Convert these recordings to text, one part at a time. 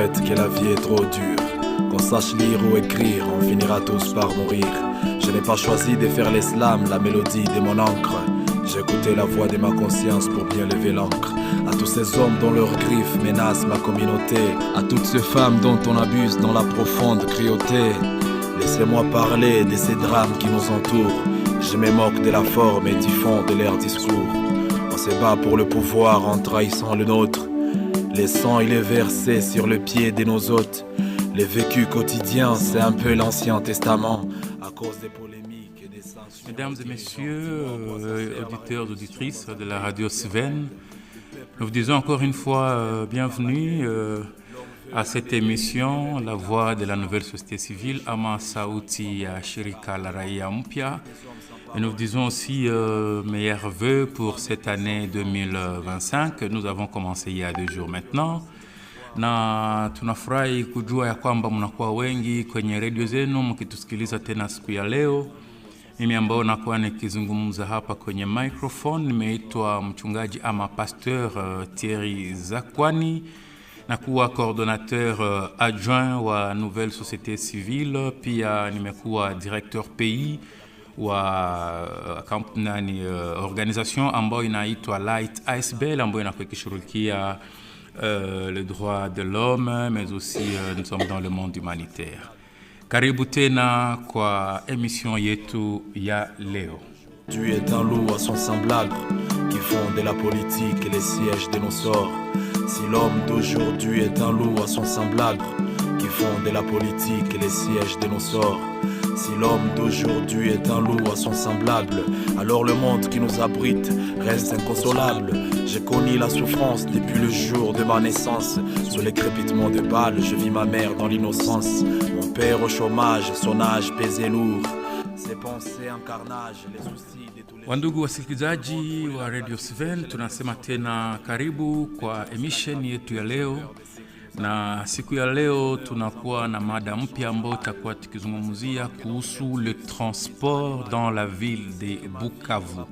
regrette que la vie est trop dure. Qu'on sache lire ou écrire, on finira tous par mourir. Je n'ai pas choisi de faire l'islam, la mélodie de mon encre. J'ai écouté la voix de ma conscience pour bien lever l'encre. À tous ces hommes dont leurs griffes menacent ma communauté, à toutes ces femmes dont on abuse dans la profonde cruauté, laissez-moi parler de ces drames qui nous entourent. Je me moque de la forme et du fond de leur discours. On se bat pour le pouvoir en trahissant le nôtre. Le sang il est versé sur le pied de nos hôtes. Les vécus quotidiens, c'est un peu l'Ancien Testament. À cause des polémiques et des sanctions. Mesdames et messieurs, auditeurs, auditrices de la radio Sven, nous vous disons encore une fois bienvenue à cette émission, La Voix de la Nouvelle Société Civile, Ama Sauti ya Shirika la Raia Mpya. Et nous vous disons aussi meilleurs vœux pour cette année 2025 que nous avons commencé il y a 2 jours maintenant. Na tunafurahi kujua ya kwamba mnakuwa wengi kwenye redio zenu mkitusikiliza tena siku ya leo. Mimi ambao nakuwa nikizungumza hapa kwenye microphone nimeitwa mchungaji ama pasteur Thierry Zakwani, na kuwa coordonnateur adjoint wa Nouvelle Société Civile, pia nimekuwa directeur pays wa organisation ambayo inaitwa Light Icebell ambayo inakuwa ikishughulikia le droit de l'homme, mais aussi nous sommes dans le monde humanitaire. Karibu tena kwa émission yetu ya leo. Tu es un loup à son semblable qui font de la politique les sièges de nos sorts. Si l'homme d'aujourd'hui est un loup à son semblable qui font de la politique les sièges de nos sorts. Si l'homme d'aujourd'hui est un loup à son semblable, alors le monde qui nous abrite reste inconsolable. J'ai connu la souffrance depuis le jour de ma naissance. Sous les crépitements de balles, je vis ma mère dans l'innocence. Mon père au chômage, son âge pesait lourd. Ses pensées en carnage, les soucis de tous les... Wandugu wasikilizaji wa Radio Sven, tunasema tena karibu kwa emission yetu ya leo. Na siku ya leo tunakuwa na mada mpya ambayo tutakuwa tukizungumzia kuhusu le transport dans la ville de Bukavu.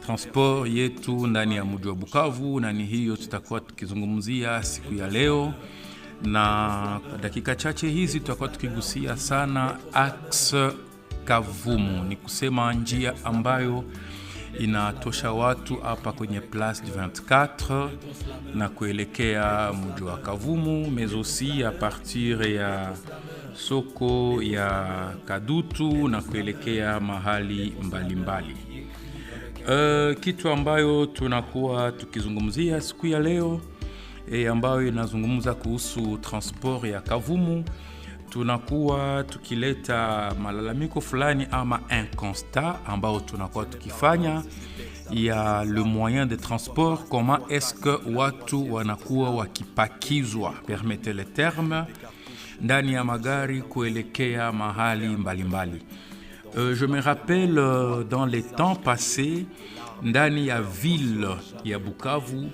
Transport yetu ndani ya mji wa Bukavu, na ni hiyo tutakuwa tukizungumzia siku ya leo. Na dakika chache hizi tutakuwa tukigusia sana axe Kavumu, ni kusema njia ambayo inatosha watu hapa kwenye Place du 24 na kuelekea mji wa Kavumu, mais aussi à partir ya soko ya Kadutu na kuelekea mahali mbalimbali. Kitu ambayo tunakuwa tukizungumzia siku ya leo ambayo inazungumza kuhusu transport ya Kavumu, tunakuwa tukileta malalamiko fulani ama un constat ambao tunakuwa tukifanya ya le moyen de transport, comment est-ce que watu wanakuwa wakipakizwa, permettez le terme, ndani ya magari kuelekea mahali mbalimbali. Je me rappelle dans les temps passés, ndani ya ville ya Bukavu,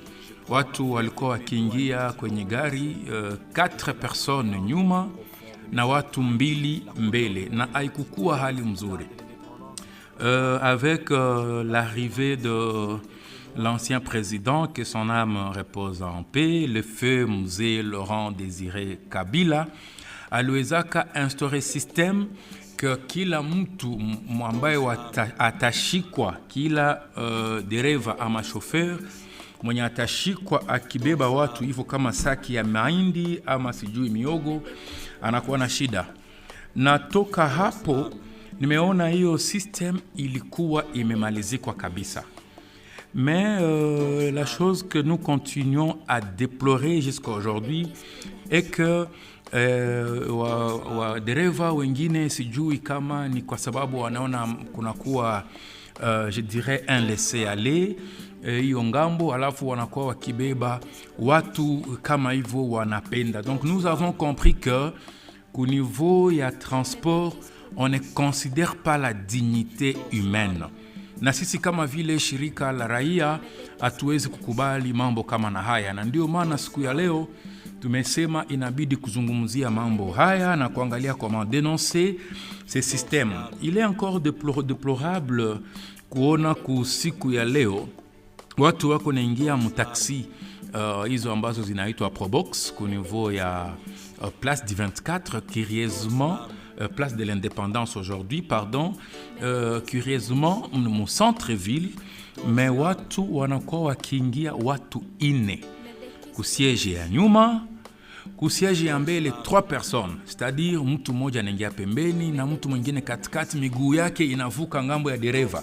watu walikuwa wakiingia kwenye gari 4 personnes nyuma na watu 2 mbele, na haikukuwa hali mzuri. Avec l'arrivée de l'ancien président, que son âme repose en paix, le feu Mzee Laurent Désiré Kabila, aliwezaka instaurer système que kila mtu ambaye atashikwa, kila dereva ama chauffeur mwenye atashikwa akibeba watu hivyo kama saki ya mahindi ama sijui miogo, anakuwa na shida. Na toka hapo nimeona hiyo system ilikuwa imemalizikwa kabisa. Mais la chose que nous continuons à déplorer jusqu'à aujourd'hui est que dereva wengine sijui kama ni kwa sababu wanaona kunakuwa je dirais un laisser-aller hiyo ngambo, alafu wanakuwa wakibeba watu kama hivyo wanapenda. Donc nous avons compris que qu'au niveau ya transport, on ne considère pas la dignité humaine. Na sisi kama vile shirika la raia hatuwezi kukubali mambo kama na haya, na ndio maana siku ya leo tumesema inabidi kuzungumzia mambo haya na kuangalia comment dénoncer ces systèmes. Il est encore déplorable kuona siku ya leo watu wako naingia mtaxi hizo ambazo zinaitwa Probox ku niveau ya Place du 24, curieusement Place de l'Indépendance aujourd'hui, pardon, curieusement mu centre-ville, mais watu wanakuwa wakiingia watu 4 kusiege ya nyuma, kusiege ya mbele 3 personnes, c'est-à-dire mtu mmoja anaingia pembeni na mtu mwingine katikati, miguu yake inavuka ngambo ya dereva.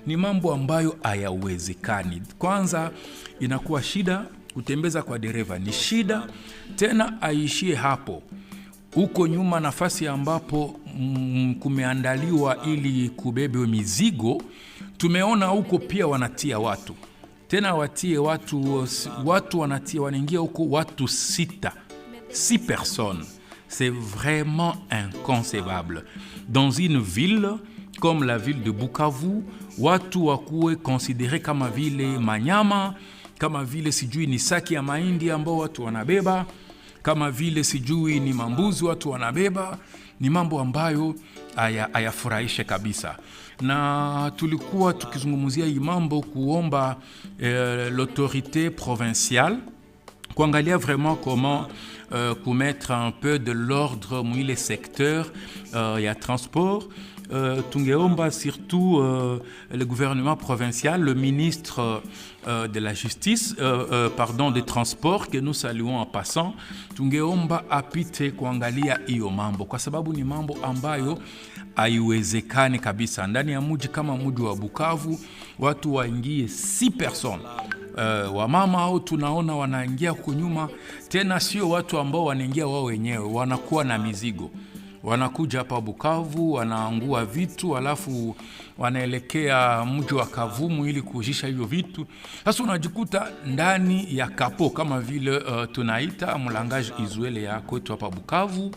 Ni mambo ambayo hayawezekani. Kwanza inakuwa shida kutembeza kwa dereva, ni shida tena. Aishie hapo, huko nyuma nafasi ambapo kumeandaliwa ili kubebe mizigo, tumeona huko pia wanatia watu, tena watie watu wanatia, wanaingia huko watu 6 personnes. C'est vraiment inconcevable. Dans une ville comme la ville de Bukavu, watu wakuwe considéré kama vile manyama, kama vile sijui ni saki ya mahindi ambao watu wanabeba, kama vile sijui ni mambuzi watu wanabeba. Ni mambo ambayo hayafurahishe kabisa, na tulikuwa tukizungumzia hii mambo kuomba l'autorité provinciale kuangalia vraiment comment mettre un peu de l'ordre dans les secteurs ya transport. Tungeomba surtout le gouvernement provincial, le ministre de la justice, des transports, que nous saluons en passant. Tungeomba apite kuangalia hiyo mambo, kwa sababu ni mambo ambayo haiwezekani kabisa. Ndani ya mji kama mji wa Bukavu watu waingie 6 personnes. Wamama au tunaona wanaingia kunyuma, tena sio watu ambao wanaingia wao wenyewe, wanakuwa na mizigo. Wanakuja hapa Bukavu, wanaangua vitu, alafu wanaelekea mji wa Kavumu ili kujisha hivyo vitu. Sasa unajikuta ndani ya kapo, kama vile tunaita mlangage izuele ya kwetu hapa Bukavu.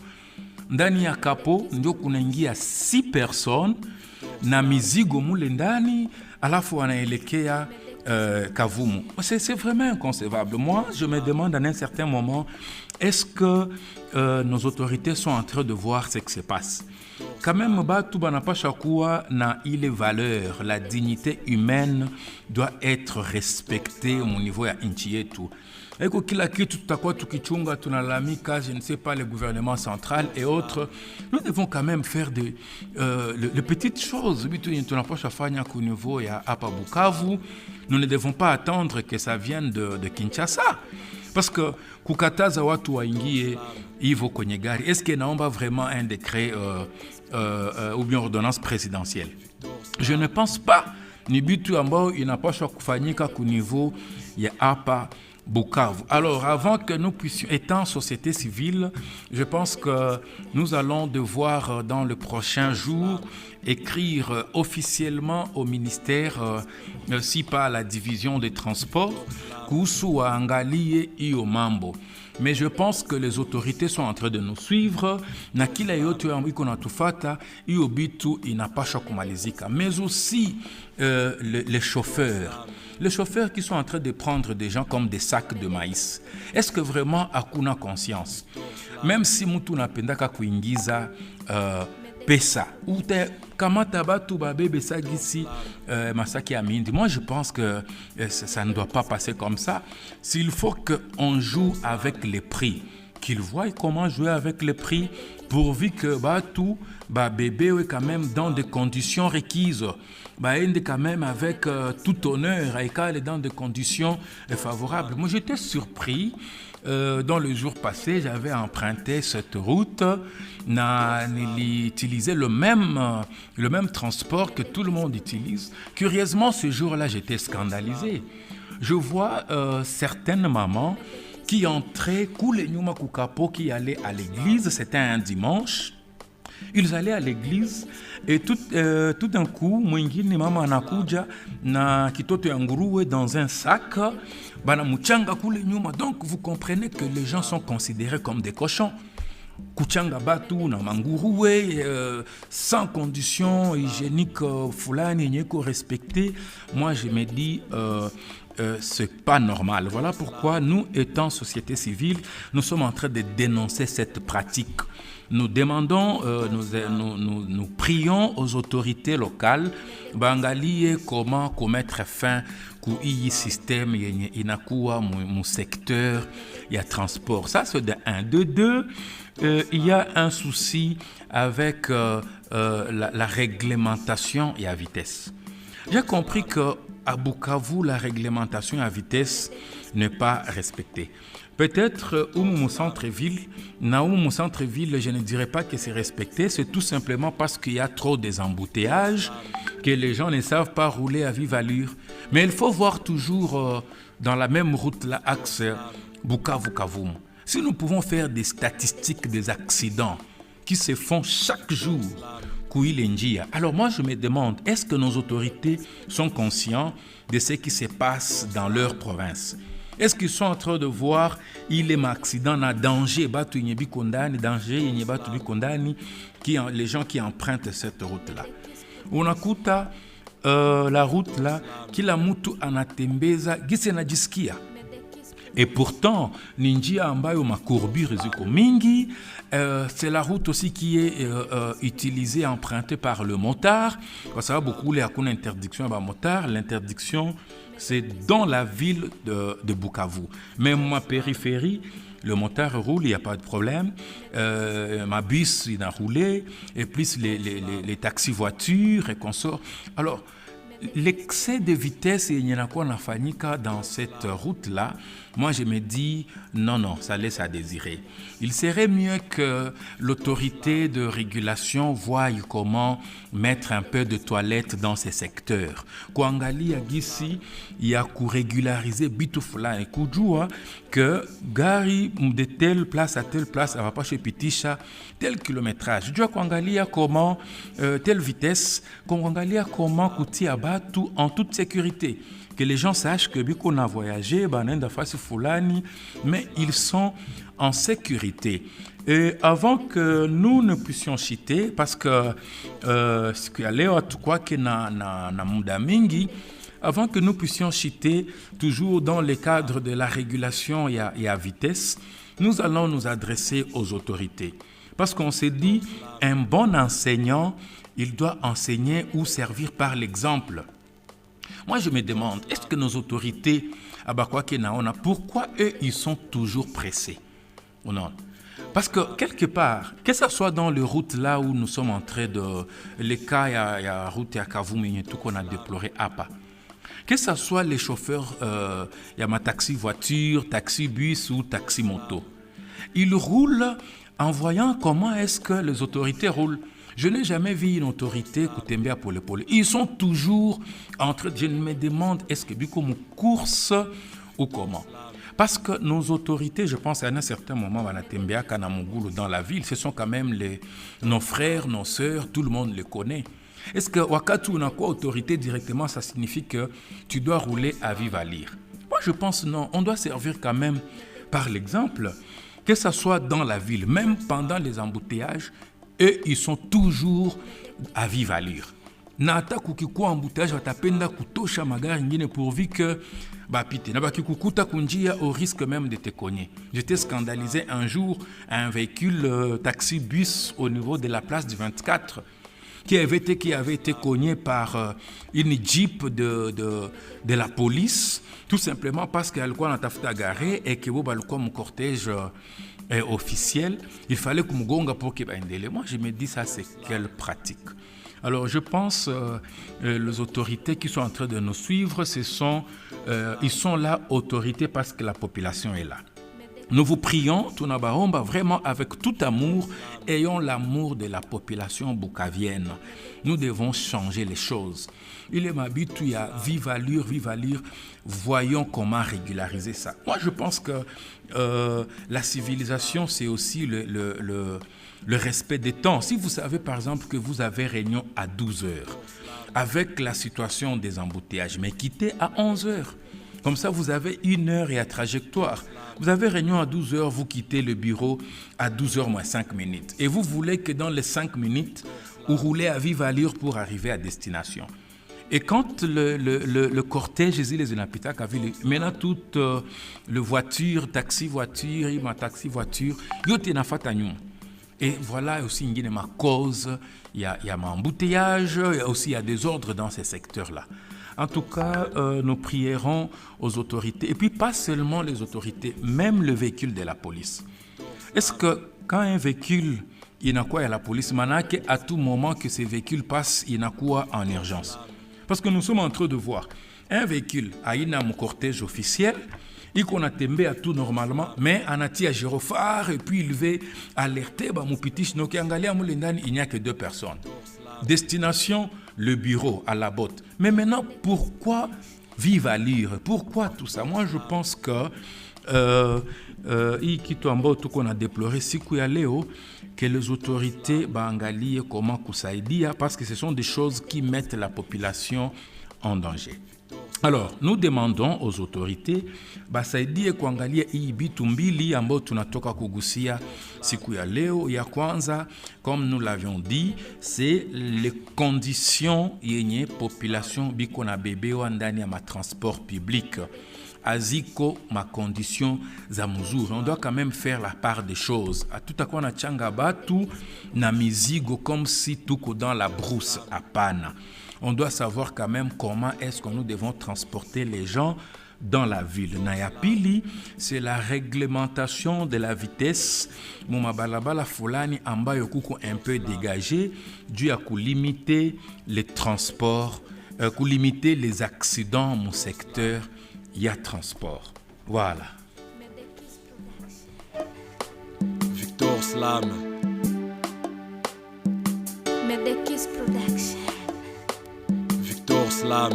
Ndani ya kapo ndio kunaingia 6 personnes na mizigo mule ndani, alafu wanaelekea Kavumu. C'est vraiment inconcevable. Moi, je me demande à un certain moment, est-ce que nos autorités sont en train de voir ce qui se passe? Quand même, batu banapasha kuwa na ile valeur, la dignité humaine doit être respectée au niveau ya nchi yetu. Eko kila kitu tutakuwa tukichunga, tunalamika, je ne sais pas, le gouvernement central et autres. Nous devons quand même faire les petites choses. Tunapasha fanya ku niveau ya hapa Bukavu. Nous ne devons pas attendre que ça vienne de Kinshasa. Parce que kukataza watu waingie hivyo kwenye gari, est-ce que naomba vraiment un décret ou bien ordonnance présidentielle? Je ne pense pas. Ni bitu ambao inapaswa kufanyika ku niveau ya hapa Bukavu. Alors, avant que nous puissions, étant société civile, je pense que nous allons devoir, dans le prochain jour, écrire officiellement au ministère, si pas à la division des transports, kuhusu waangalie hiyo mambo. Mais je pense que les autorités sont en train de nous suivre. Na kila yote ambiko natufata, hiyo bitu inapasha kumalizika. Mais aussi les chauffeurs. Les chauffeurs qui sont en train de prendre des gens comme des sacs de maïs. Est-ce que vraiment hakuna conscience? Même si mtu napendaka kuingiza pesa, ou te kamata batu babebe sagisi masaki ya mindi. Moi, je pense que ça ne doit pas passer comme ça. S'il faut qu'on joue avec les prix, qu'ils voient comment jouer avec les prix, pourvu que batu babebe quand même dans des conditions requises. Baende quand même avec tout honneur, et dans des conditions favorables. Moi, j'étais surpris. Dans le jour passé, j'avais emprunté cette route, utilisé le même transport que tout le monde utilise. Curieusement, ce jour-là, j'étais scandalisé. Je vois certaines mamans qui entraient, qui allaient à l'église, c'était un dimanche. Ils allaient à l'église et tout d'un coup, mwingine mama anakuja na kitoto ya nguruwe dans un sac, bana muchanga kule nyuma. Donc vous comprenez que les gens sont considérés comme des cochons. Kuchanga batu na manguruwe sans conditions hygiéniques fulani nyeko respectées. Moi je me dis c'est pas normal. Voilà pourquoi nous, étant société civile, nous sommes en train de dénoncer cette pratique. Nous demandons, nous prions aux autorités locales bangalie comment mettre fin ku hii système yenye inakuwa mu secteur ya transport. Ça c'est de 1. De 2, il y a un souci avec la réglementation et à vitesse. J'ai compris qu'à Bukavu, la réglementation à vitesse n'est pas respectée. Peut-être au centre-ville, au centre-ville, je ne dirais pas que c'est respecté, c'est tout simplement parce qu'il y a trop des embouteillages, que les gens ne savent pas rouler à vive allure. Mais il faut voir toujours dans la même route, l'axe Bukavu-Kavumu. Si nous pouvons faire des statistiques des accidents qui se font chaque jour, alors moi je me demande, est-ce que nos autorités sont conscients de ce qui se passe dans leur province? Est-ce qu'ils sont en train de voir il est accident, na danger, les gens qui empruntent cette route-là? On écoute la route là, kila mtu anatembeza gisi anajisikia. Et pourtant, ninjia ambayo makurbure ziko mingi, c'est la route aussi qui est utilisée, empruntée par le motard. Parce que beaucoup les hakuna interdiction à motard. L'interdiction, c'est dans la ville de Bukavu. Même ma périphérie, le motard roule, il n'y a pas de problème. Ma bus, il a roulé. Et plus les taxis-voitures et consorts. Alors, l'excès de vitesse et dans cette route-là, moi je me dis non, ça laisse à désirer. Il serait mieux que l'autorité de régulation voie comment mettre un peu de toilettes dans ces secteurs. Kwangali agisi ya régulariser bitufula et kujua que gari de telle place à telle place, elle va pas chez Pitisha, tel kilométrage. Je dois kwangali comment telle vitesse, kwangali comment kuti abatu en toute sécurité. Que les gens sachent que bien qu'on a voyagé, mais ils sont en sécurité. Et avant que nous ne puissions citer, parce que avant que nous puissions citer, toujours dans le cadre de la régulation et à vitesse, nous allons nous adresser aux autorités. Parce qu'on s'est dit, un bon enseignant, il doit enseigner ou servir par l'exemple. Moi, je me demande, est-ce que nos autorités, pourquoi eux, ils sont toujours pressés? Non. Parce que quelque part, que ce soit dans les routes là où nous sommes en train de... Les cas, il y a route à Kavumu, tout qu'on a déploré à pas. Que ce soit les chauffeurs, il y a ma taxi-voiture, taxi-bus ou taxi-moto. Ils roulent en voyant comment est-ce que les autorités roulent. Je n'ai jamais vu une autorité Kutembea pour le pôle. Ils sont toujours entre. Je me demande, est-ce que comme course ou comment? Parce que nos autorités, je pense à un certain moment, Wanatembea, Kanamugulu, dans la ville, ce sont quand même nos frères, nos sœurs, tout le monde les connaît. Est-ce que Wakatu n'a quoi autorité directement, ça signifie que tu dois rouler à vive allure? Moi, je pense non. On doit servir quand même par l'exemple, que ce soit dans la ville, même pendant les embouteillages. Et ils sont toujours à vive allure. Nata kukikuwa embouteillage watapenda kutosha magari ngine pourvu que bapite. Na baki kukuta kunjia au risque même de te cogner. J'étais scandalisé un jour à un véhicule taxi-bus au niveau de la place du 24 qui avait été cogné par une jeep de la police, tout simplement parce qu'elle alikuwa natafuta gare et que balikuwa mon cortège officiel, il fallait que Mugonga pour qu'il y ait un délai. Moi, je me dis, ça, c'est quelle pratique. Alors, je pense les autorités qui sont en train de nous suivre, ils sont là, autorités, parce que la population est là. Nous vous prions, Tunabaomba, vraiment avec tout amour, ayons l'amour de la population bukavienne. Nous devons changer les choses. Il est m'habitué à vive allure, voyons comment régulariser ça. Moi, je pense que la civilisation, c'est aussi le respect des temps. Si vous savez, par exemple, que vous avez réunion à 12 heures, avec la situation des embouteillages, mais quittez à 11 heures. Comme ça, vous avez 1 heure et à trajectoire. Vous avez réunion à 12 heures, vous quittez le bureau à 12 heures moins 5 minutes. Et vous voulez que dans les 5 minutes, vous roulez à vive allure pour arriver à destination. Et quand le cortège zile zinapitaka vile, maintenant toute le voiture, taxi voiture, ma taxi voiture, yote nafata nyuma. Et voilà aussi une ma cause, il y a un embouteillage, il y a des ordres dans ces secteurs-là. En tout cas, nous prierons aux autorités, et puis pas seulement les autorités, même le véhicule de la police. Est-ce que quand un véhicule, il y a quoi à la police, maintenant à tout moment que ces véhicules passent, il y a quoi en urgence? Parce que nous sommes en train de voir un véhicule à un cortège officiel, il qu'on a tombé à tout normalement, mais on a tiré à gyrophare et puis il veut alerter, il n'y a que 2 personnes. Destination, le bureau à la botte. Mais maintenant, pourquoi vive à lire? Pourquoi tout ça? Moi, je pense que qu'on a déploré que les autorités bangalie comment kusaidia parce que ce sont des choses qui mettent la population en danger. Alors, nous demandons aux autorités basaidie kuangalia hii bitu mbili ambao tunatoka kugusia siku ya leo. Ya kwanza, comme nous l'avions dit, c'est les conditions yenye population biko na bebewa ndani ya transport public. Aziko ma condition za mzuri. On doit quand même faire la part des choses. A tout à quoi na changa batu na mizigo comme si tuko dans la brousse à panne. On doit savoir quand même comment est-ce que nous devons transporter les gens dans la ville. Naya pili, c'est la réglementation de la vitesse. Mumabalabala fulani ambayo kuko un peu dégagé dû à limiter les transports, limiter les accidents mon secteur. Il y a transport. Voilà. Victor Slam. Medekis Production. Victor Slam.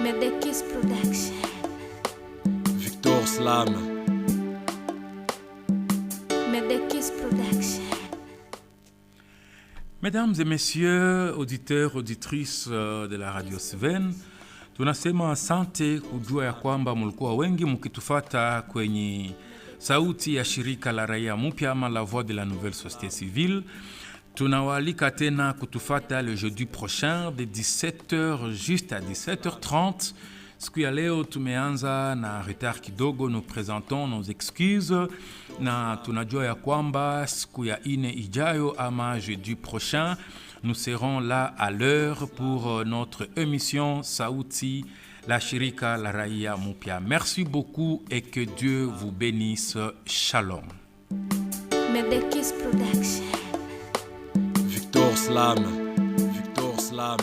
Medekis Production. Victor Slam. Medekis Production. Mesdames et messieurs, auditeurs, auditrices de la Radio Sven, tunasema asante kujua ya kwamba mlikuwa wengi mkitufata kwenye sauti ya shirika la raia mpya ama la voix de la nouvelle société civile. Tunawaalika tena kutufata le jeudi prochain de 17h juste à 17h30. Siku ya leo tumeanza na retard kidogo, nous présentons nos excuses na tunajua ya kwamba siku ya ine ijayo ama jeudi prochain nous serons là à l'heure pour notre émission Sauti la Shirika la Raia Mupia. Merci beaucoup et que Dieu vous bénisse. Shalom. Medekis Production. Victor Slam. Victor Slam.